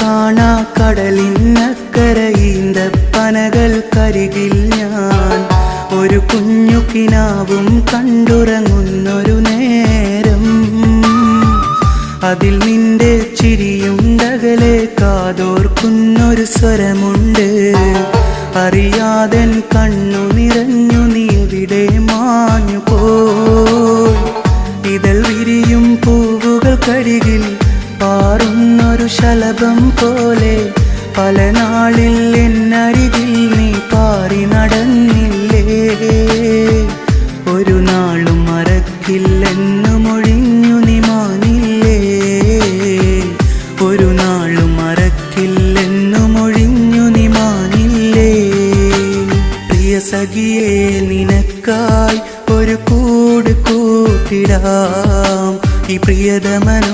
കാണാ കടലിനക്കര ഈന്തപ്പനകൾക്കരികിൽ ഞാൻ ഒരു കുഞ്ഞു കിനാവും കണ്ടുറങ്ങുന്നൊരു നേരം. അതിൽ നിന്റെ ചിരിയുണ്ടകലെ കാതോർക്കുന്നൊരു സ്വരമുണ്ട്. അറിയാതൻ കണ്ണു നിറഞ്ഞു നീ എവിടെ മാഞ്ഞു പോയി. ഇതൾ വിരിയും പൂവുകൾക്കരികിൽ പാറുന്നൊരു ശലഭം പോലെ പല നാളിൽ എന്നരികിൽ നീ പാറി നടന്നില്ലേ. ഒരു നാളും മറക്കില്ലെന്നു മൊഴിഞ്ഞു നീ മാനില്ലേ. ഒരു നാളും മറക്കില്ലെന്നു മൊഴിഞ്ഞു നീ മാനില്ലേ. പ്രിയ സഖിയേ, നിനക്കായി ഒരു കൂട് കൂട്ടിടാം. ഈ പ്രിയതമൻ